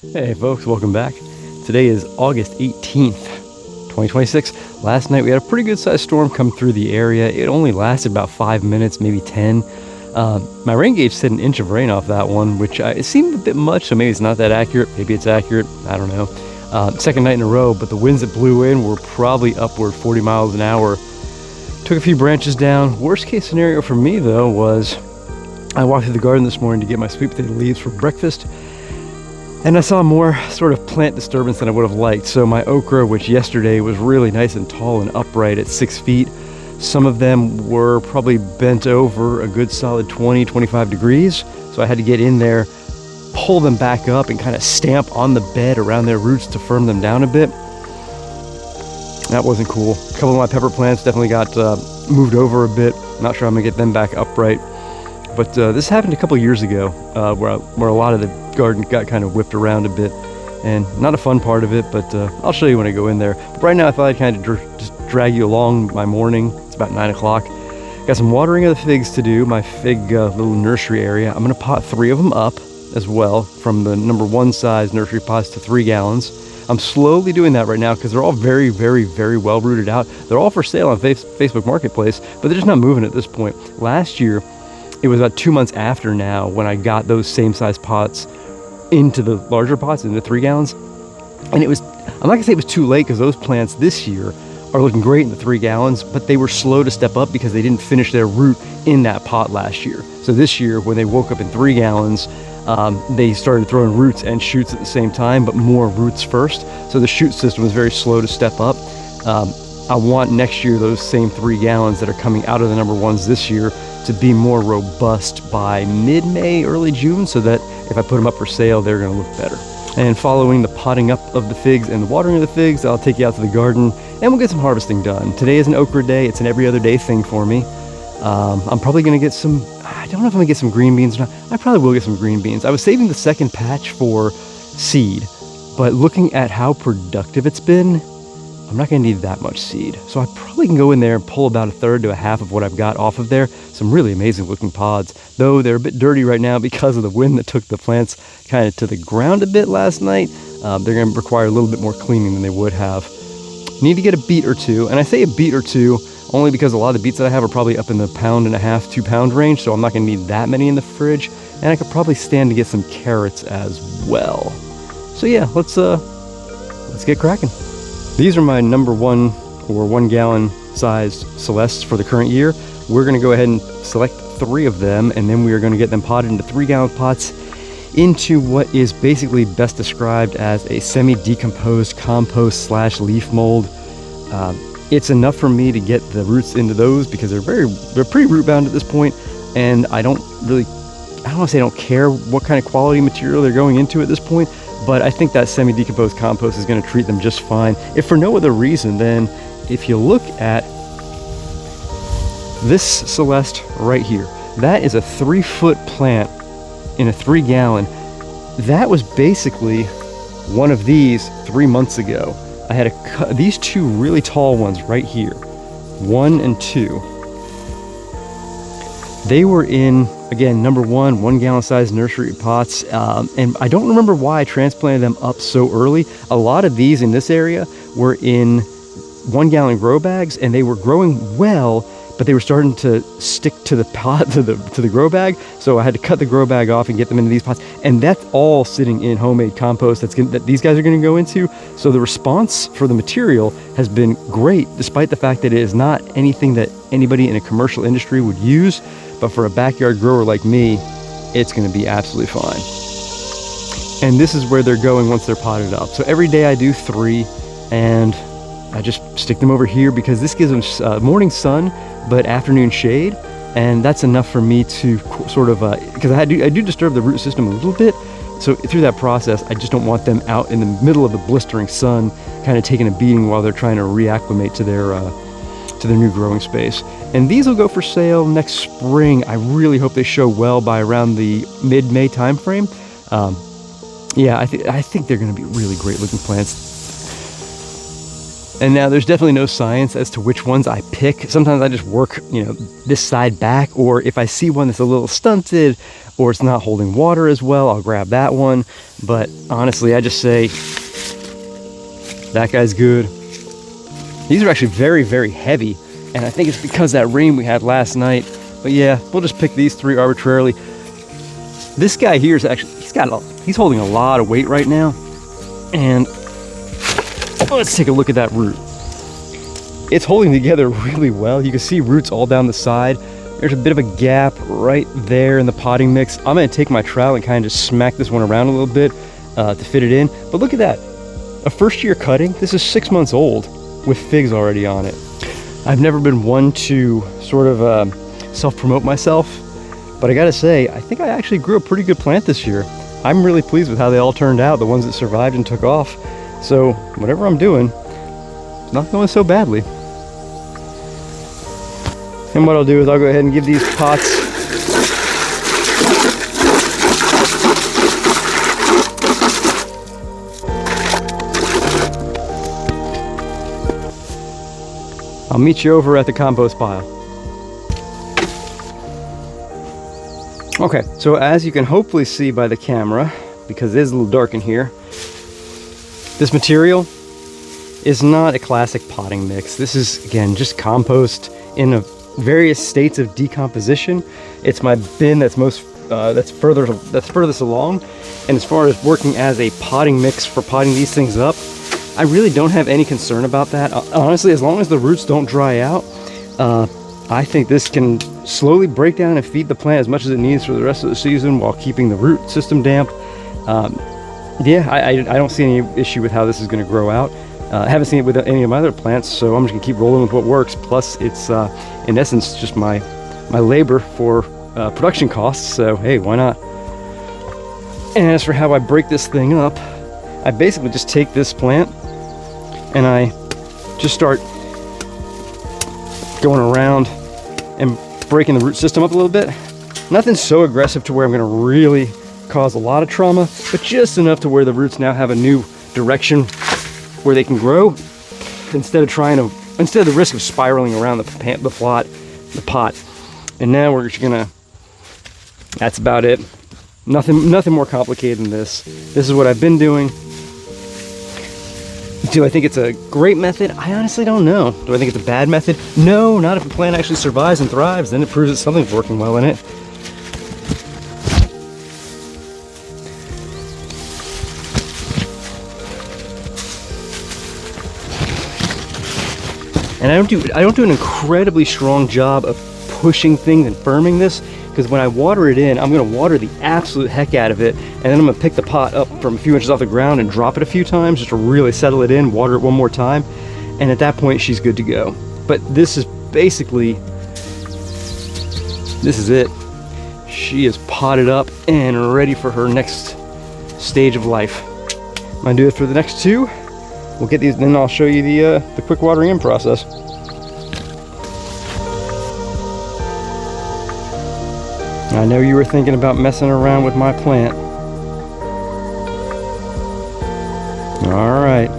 Hey folks, welcome back. Today is August 18th, 2026. Last night we had a pretty good sized storm come through the area. It only lasted about 5 minutes, maybe 10. My rain gauge said an inch of rain off that one, which it seemed a bit much, so maybe it's not that accurate. Maybe it's accurate, I don't know. Second night in a row, but the winds that blew in were probably upward 40 miles an hour. Took a few branches down. Worst case scenario for me though was I walked through the garden this morning to get my sweet potato leaves for breakfast, and I saw more sort of plant disturbance than I would have liked. So my okra, which yesterday was really nice and tall and upright at 6 feet, some of them were probably bent over a good solid 20, 25 degrees. So I had to get in there, pull them back up and kind of stamp on the bed around their roots to firm them down a bit. That wasn't cool. A couple of my pepper plants definitely got moved over a bit. Not sure I'm gonna get them back upright. But this happened a couple years ago where a lot of the garden got kind of whipped around a bit, and not a fun part of it, but I'll show you when I go in there. But right now I thought I'd kind of just drag you along my morning. It's about 9 o'clock. Got some watering of the figs to do, my fig little nursery area. I'm gonna pot 3 of them up as well, from the number 1 size nursery pots to 3 gallons. I'm slowly doing that right now because they're all very, very, very well rooted out. They're all for sale on Facebook Marketplace, but they're just not moving at this point. Last year, it was about 2 months after now when I got those same size pots into the larger pots, into 3 gallons. And it was, I'm not gonna say it was too late because those plants this year are looking great in the 3 gallons, but they were slow to step up because they didn't finish their root in that pot last year. So this year, when they woke up in 3 gallons, they started throwing roots and shoots at the same time, but more roots first. So the shoot system was very slow to step up. I want next year those same 3 gallons that are coming out of the number 1s this year to be more robust by mid-May, early June, so that if I put them up for sale, they're gonna look better. And following the potting up of the figs and the watering of the figs, I'll take you out to the garden and we'll get some harvesting done. Today is an okra day. It's an every other day thing for me. I'm probably gonna get some, I don't know if I'm gonna get some green beans or not. I probably will get some green beans. I was saving the second patch for seed, but looking at how productive it's been, I'm not gonna need that much seed. So I probably can go in there and pull about 1/3 to 1/2 of what I've got off of there. Some really amazing looking pods, though they're a bit dirty right now because of the wind that took the plants kind of to the ground a bit last night. They're gonna require a little bit more cleaning than they would have. Need to get a beet or two, and I say a beet or two only because a lot of the beets that I have are probably up in the 1.5 to 2 pound range, so I'm not gonna need that many in the fridge. And I could probably stand to get some carrots as well. So yeah, let's get cracking. These are my number 1 or 1 gallon sized Celestes for the current year. We're gonna go ahead and select 3 of them, and then we are gonna get them potted into 3 gallon pots into what is basically best described as a semi-decomposed compost / leaf mold. It's enough for me to get the roots into those because they're pretty root bound at this point, and I don't wanna say I don't care what kind of quality material they're going into at this point, but I think that semi-decomposed compost is gonna treat them just fine. If for no other reason, then if you look at this Celeste right here, that is a 3-foot plant in a 3 gallon. That was basically one of these 3 months ago. I had these 2 really tall ones right here, 1 and 2. They were in, again, number 1 gallon size nursery pots, and I don't remember why I transplanted them up so early. A lot of these in this area were in 1 gallon grow bags, and they were growing well, but they were starting to stick to the pot, to the grow bag. So I had to cut the grow bag off and get them into these pots, and that's all sitting in homemade compost that these guys are going to go into. So the response for the material has been great, despite the fact that it is not anything that anybody in a commercial industry would use. But for a backyard grower like me, it's going to be absolutely fine. And this is where they're going once they're potted up. So every day I do 3, and I just stick them over here because this gives them morning sun, but afternoon shade. And that's enough for me to sort of, because I do disturb the root system a little bit. So through that process, I just don't want them out in the middle of the blistering sun, kind of taking a beating while they're trying to reacclimate to their new growing space. And these will go for sale next spring. I really hope they show well by around the mid-May time frame. Yeah, I think they're going to be really great looking plants. And now there's definitely no science as to which ones I pick. Sometimes I just work, this side back, or if I see one that's a little stunted or it's not holding water as well, I'll grab that one. But honestly, I just say, that guy's good. These are actually very, very heavy, and I think it's because that rain we had last night. But yeah, we'll just pick these 3 arbitrarily. This guy here is actually, he's holding a lot of weight right now. And let's take a look at that root. It's holding together really well. You can see roots all down the side. There's a bit of a gap right there in the potting mix. I'm gonna take my trowel and kind of just smack this one around a little bit to fit it in. But look at that, a first year cutting. This is 6 months old with figs already on it. I've never been one to sort of self-promote myself, but I gotta say, I think I actually grew a pretty good plant this year. I'm really pleased with how they all turned out, the ones that survived and took off. So whatever I'm doing, it's not going so badly. And what I'll do is I'll go ahead and give these pots I'll meet you over at the compost pile. Okay, so as you can hopefully see by the camera, because it is a little dark in here, this material is not a classic potting mix. This is, again, just compost in various states of decomposition. It's my bin that's furthest along. And as far as working as a potting mix for potting these things up, I really don't have any concern about that. Honestly, as long as the roots don't dry out, I think this can slowly break down and feed the plant as much as it needs for the rest of the season while keeping the root system damp. Yeah, I don't see any issue with how this is going to grow out. I haven't seen it with any of my other plants, so I'm just going to keep rolling with what works. Plus, it's in essence just my labor for production costs, so hey, why not? And as for how I break this thing up, I basically just take this plant and I just start going around and breaking the root system up a little bit. Nothing so aggressive to where I'm going to really cause a lot of trauma, but just enough to where the roots now have a new direction where they can grow instead of the risk of spiraling around the pot. And now we're just gonna, that's about it. Nothing more complicated than this. This is what I've been doing. Do I think it's a great method? I honestly don't know. Do I think it's a bad method? No, not if a plant actually survives and thrives. Then it proves that something's working well in it. And I don't do an incredibly strong job of pushing things and firming this, because when I water it in, I'm going to water the absolute heck out of it, and then I'm going to pick the pot up from a few inches off the ground and drop it a few times just to really settle it in, water it one more time, and at that point she's good to go. But this is basically, this is it. She is potted up and ready for her next stage of life. I'm going to do it for the next 2. We'll get these, then I'll show you the quick watering in process. I know you were thinking about messing around with my plant. All right.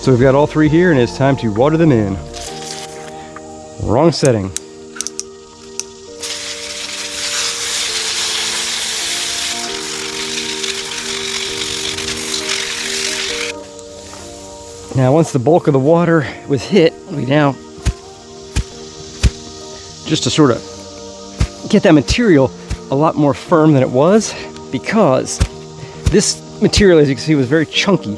So we've got all 3 here, and it's time to water them in. Wrong setting. Now, once the bulk of the water was hit, we now, just to sort of get that material a lot more firm than it was, because this material, as you can see, was very chunky.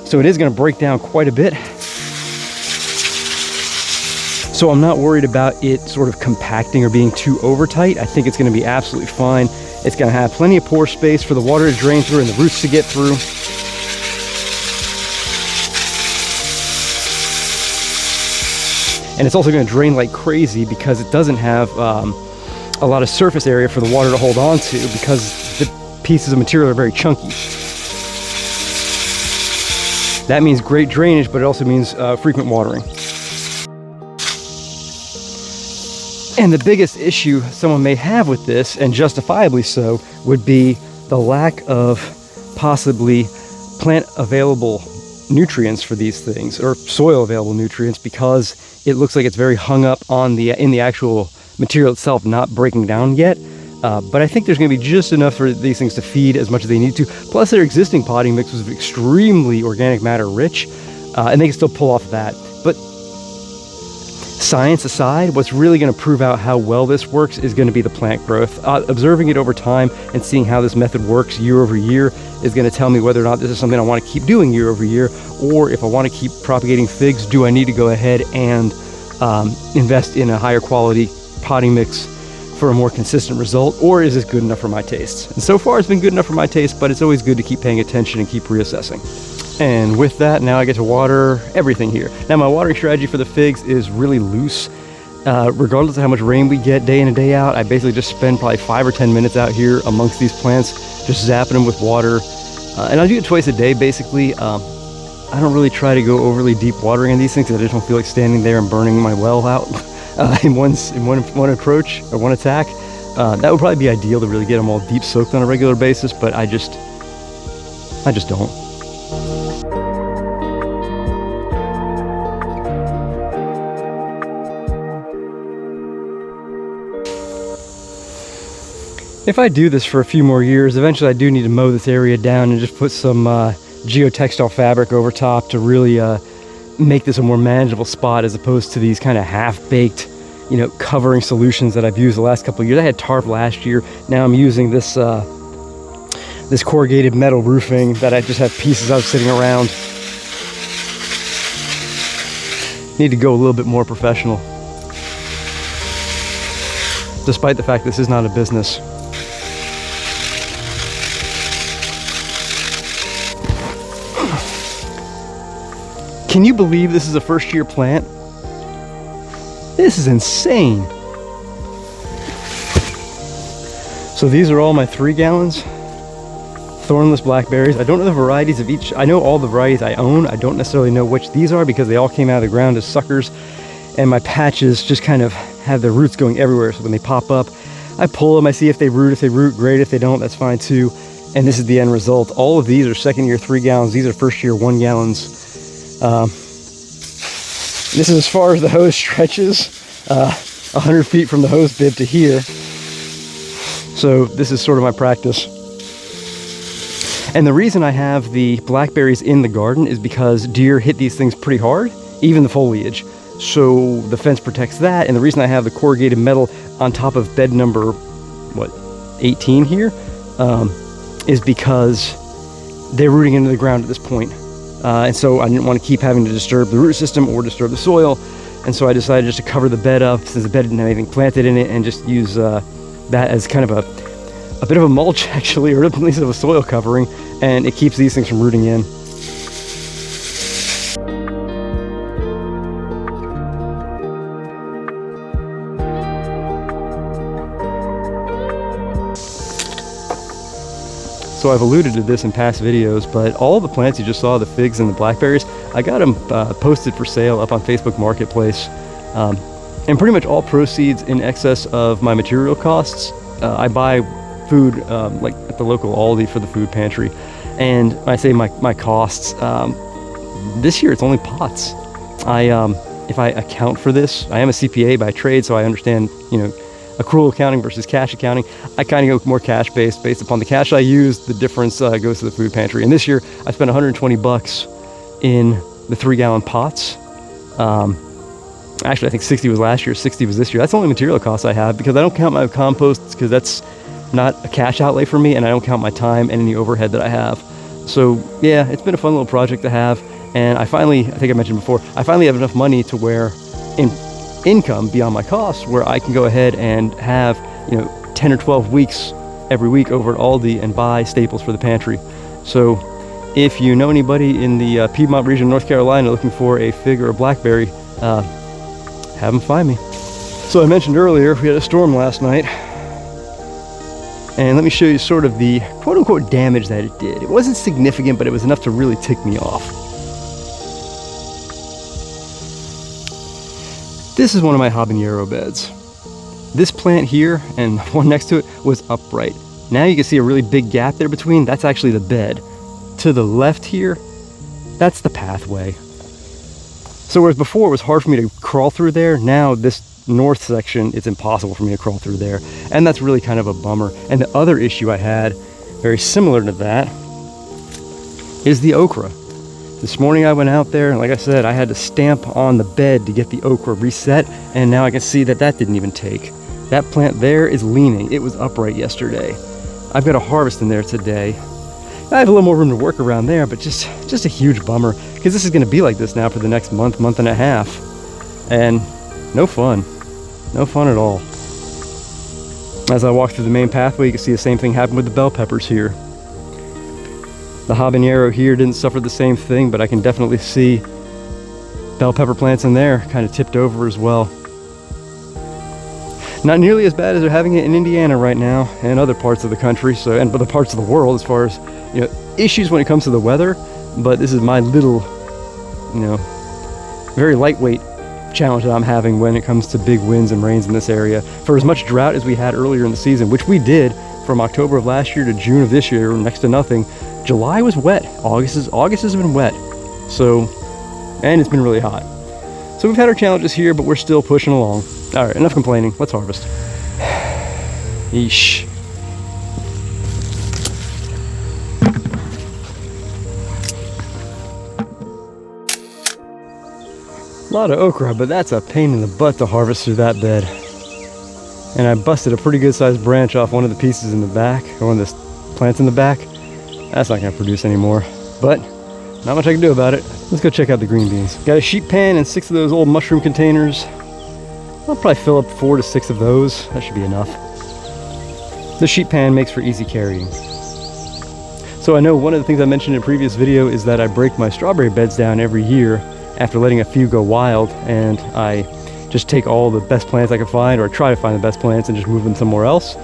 So it is going to break down quite a bit. So I'm not worried about it sort of compacting or being too over tight. I think it's going to be absolutely fine. It's going to have plenty of pore space for the water to drain through and the roots to get through. And it's also going to drain like crazy because it doesn't have a lot of surface area for the water to hold on to, because the pieces of material are very chunky. That means great drainage, but it also means frequent watering. And the biggest issue someone may have with this, and justifiably so, would be the lack of possibly plant available nutrients for these things, or soil available nutrients, because it looks like it's very hung up on in the actual material itself, not breaking down yet. But I think there's going to be just enough for these things to feed as much as they need to. Plus, their existing potting mix was extremely organic matter rich, and they can still pull off that. But science aside, what's really going to prove out how well this works is going to be the plant growth. Observing it over time and seeing how this method works year over year is going to tell me whether or not this is something I want to keep doing year over year, or if I want to keep propagating figs, do I need to go ahead and invest in a higher quality potting mix for a more consistent result, or is this good enough for my tastes? And so far it's been good enough for my taste, but it's always good to keep paying attention and keep reassessing. And with that, now I get to water everything here. Now my watering strategy for the figs is really loose. Regardless of how much rain we get day in and day out, I basically just spend probably 5 or 10 minutes out here amongst these plants, just zapping them with water. And I do it twice a day, basically. I don't really try to go overly deep watering in these things. I just don't feel like standing there and burning my well out in one approach or one attack. That would probably be ideal to really get them all deep soaked on a regular basis, but I just don't. If I do this for a few more years, eventually I do need to mow this area down and just put some geotextile fabric over top to really make this a more manageable spot, as opposed to these kind of half-baked, covering solutions that I've used the last couple of years. I had tarp last year. Now I'm using this this corrugated metal roofing that I just have pieces of sitting around. Need to go a little bit more professional, despite the fact this is not a business. Can you believe this is a first-year plant? This is insane. So these are all my 3 gallons. Thornless blackberries. I don't know the varieties of each. I know all the varieties I own. I don't necessarily know which these are, because they all came out of the ground as suckers. And my patches just kind of have their roots going everywhere. So when they pop up, I pull them. I see if they root. If they root, great. If they don't, that's fine too. And this is the end result. All of these are second-year 3 gallons. These are first-year 1 gallons. This is as far as the hose stretches, 100 feet from the hose bib to here. So this is sort of my practice. And the reason I have the blackberries in the garden is because deer hit these things pretty hard, even the foliage. So the fence protects that. And the reason I have the corrugated metal on top of bed number, 18 here, is because they're rooting into the ground at this point. And so I didn't want to keep having to disturb the root system or disturb the soil. And so I decided just to cover the bed up, since the bed didn't have anything planted in it, and just use that as kind of a bit of a mulch, actually, or at least of a soil covering. And it keeps these things from rooting in. So I've alluded to this in past videos, but all the plants you just saw, the figs and the blackberries, I got them posted for sale up on Facebook Marketplace. And pretty much all proceeds in excess of my material costs. I buy food like at the local Aldi for the food pantry. And when I say my costs, this year it's only pots. If I account for this, I am a CPA by trade, so I understand, accrual accounting versus cash accounting. I kind of go more cash based upon the cash I use. The difference goes to the food pantry. And this year I spent $120 in the 3-gallon pots. Actually, I think 60 was last year, 60 was this year. That's the only material costs I have, because I don't count my compost, because that's not a cash outlay for me, and I don't count my time and any overhead that I have. So yeah, it's been a fun little project to have. And I think I mentioned before, I finally have enough money to where income beyond my costs, where I can go ahead and have 10 or 12 weeks every week over at Aldi and buy staples for the pantry. So if you know anybody in the Piedmont region of North Carolina looking for a fig or a blackberry, have them find me. So I mentioned earlier we had a storm last night, and let me show you sort of the quote-unquote damage that it did. It wasn't significant, but it was enough to really tick me off. This is one of my habanero beds. This plant here and one next to it was upright. Now you can see a really big gap there between. That's actually the bed. to the left here, that's the pathway. So whereas before it was hard for me to crawl through there, now this north section, it's impossible for me to crawl through there. And that's really kind of a bummer. And the other issue I had, very similar to that, is the okra. This morning I went out there, and like I said, I had to stamp on the bed to get the okra reset, and now I can see that that didn't even take. That plant there is leaning. It was upright yesterday. I've got a harvest in there today. I have a little more room to work around there, but just a huge bummer, because this is going to be like this now for the next month, month and a half, and no fun. No fun at all. As I walk through the main pathway, you can see the same thing happen with the bell peppers here. The habanero here didn't suffer the same thing, but I can definitely see bell pepper plants in there kind of tipped over as well. Not nearly as bad as they're having it in Indiana right now and other parts of the country, so, and other parts of the world as far as, you know, issues when it comes to the weather. But this is my little, you know, very lightweight challenge that I'm having when it comes to big winds and rains in this area. For as much drought as we had earlier in the season, which we did from October of last year to June of this year, next to nothing. July was wet. August has been wet. So, and it's been really hot. So we've had our challenges here, but we're still pushing along. All right, enough complaining. Let's harvest. Yeesh. A lot of okra, but that's a pain in the butt to harvest through that bed. And I busted a pretty good sized branch off one of the pieces in the back, or one of the plants in the back. That's not gonna produce anymore, but not much I can do about it. Let's go check out the green beans. Got a sheet pan and 6 of those old mushroom containers. I'll probably fill up 4 to 6 of those. That should be enough. The sheet pan makes for easy carrying. So I know one of the things I mentioned in a previous video is that I break my strawberry beds down every year after letting a few go wild, and I just take all the best plants I can find, or I try to find the best plants and just move them somewhere else.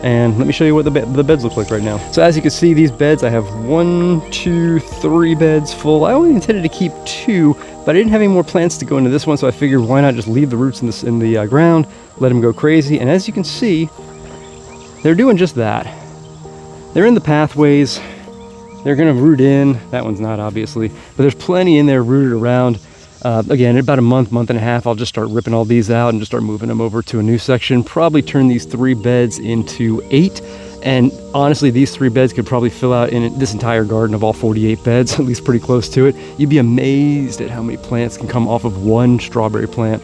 And let me show you what the beds look like right now. So as you can see, these beds, I have 1, 2, 3 beds full. I only intended to keep 2, but I didn't have any more plants to go into this one, so I figured why not just leave the roots in the ground, let them go crazy. And as you can see, they're doing just that. They're in the pathways. They're gonna root in. That one's not, obviously, but there's plenty in there rooted around. Again, in about a month and a half, I'll just start ripping all these out and just start moving them over to a new section. Probably turn these 3 beds into 8. And honestly, these 3 beds could probably fill out in this entire garden of all 48 beds, at least pretty close to it. You'd be amazed at how many plants can come off of one strawberry plant.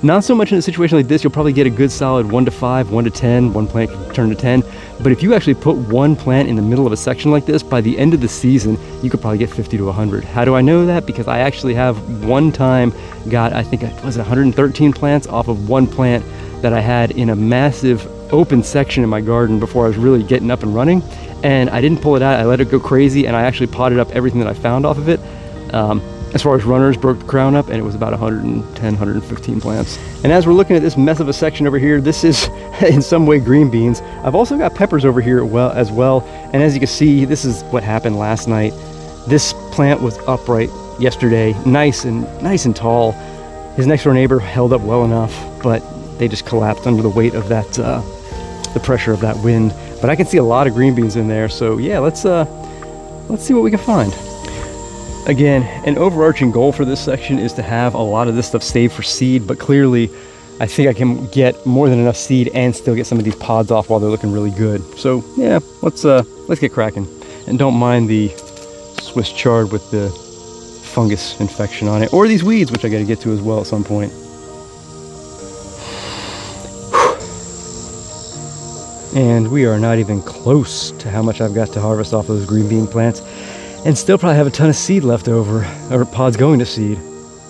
Not so much in a situation like this. You'll probably get a good solid 1 to 5, 1 to 10. One plant can turn to 10. But if you actually put one plant in the middle of a section like this, by the end of the season, you could probably get 50 to 100. How do I know that? Because I actually have one time got, I think it was 113 plants off of one plant that I had in a massive open section in my garden before I was really getting up and running. And I didn't pull it out. I let it go crazy, and I actually potted up everything that I found off of it. As far as runners, broke the crown up, and it was about 110, 115 plants. And as we're looking at this mess of a section over here, this is in some way green beans. I've also got peppers over here as well. And as you can see, this is what happened last night. This plant was upright yesterday, nice and tall. His next door neighbor held up well enough, but they just collapsed under the weight of that, the pressure of that wind. But I can see a lot of green beans in there. So yeah, let's see what we can find. Again, an overarching goal for this section is to have a lot of this stuff saved for seed, but clearly I think I can get more than enough seed and still get some of these pods off while they're looking really good. So yeah, let's get cracking. And don't mind the Swiss chard with the fungus infection on it, or these weeds, which I got to get to as well at some point. And we are not even close to how much I've got to harvest off those green bean plants. And still probably have a ton of seed left over, or pods going to seed.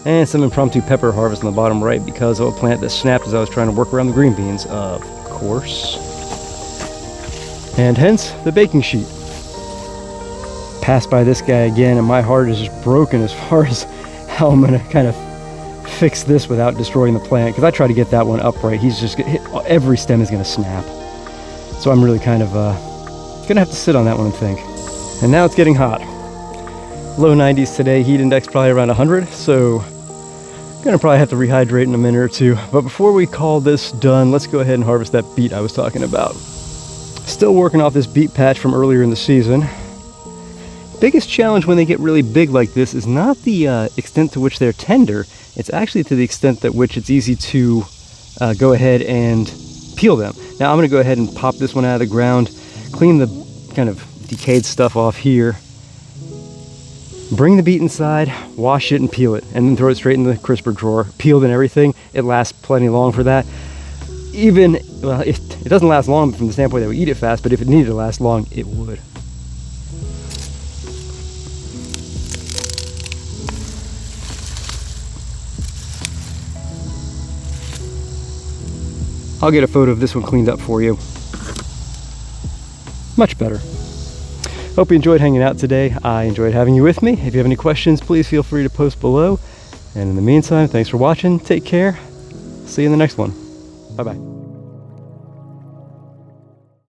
And some impromptu pepper harvest on the bottom right because of a plant that snapped as I was trying to work around the green beans, of course. And hence, the baking sheet. Passed by this guy again, and my heart is just broken as far as how I'm gonna kind of fix this without destroying the plant. Because I try to get that one upright, he's just every stem is gonna snap. So I'm really kind of gonna have to sit on that one and think. And now it's getting hot. Low 90s today, heat index probably around 100, so gonna probably have to rehydrate in a minute or two. But before we call this done, let's go ahead and harvest that beet I was talking about. Still working off this beet patch from earlier in the season. biggest challenge when they get really big like this is not the extent to which they're tender. It's actually to the extent that which it's easy to go ahead and peel them. Now I'm going to go ahead and pop this one out of the ground, clean the kind of decayed stuff off here, bring the beet inside, wash it and peel it, and then throw it straight in the crisper drawer, peeled and everything. It lasts plenty long for that. Even, well, it doesn't last long from the standpoint that we eat it fast, but if it needed to last long, it would. I'll get a photo of this one cleaned up for you. Much better. Hope you enjoyed hanging out today. I enjoyed having you with me. If you have any questions, please feel free to post below. And in the meantime, thanks for watching. Take care. See you in the next one. Bye-bye.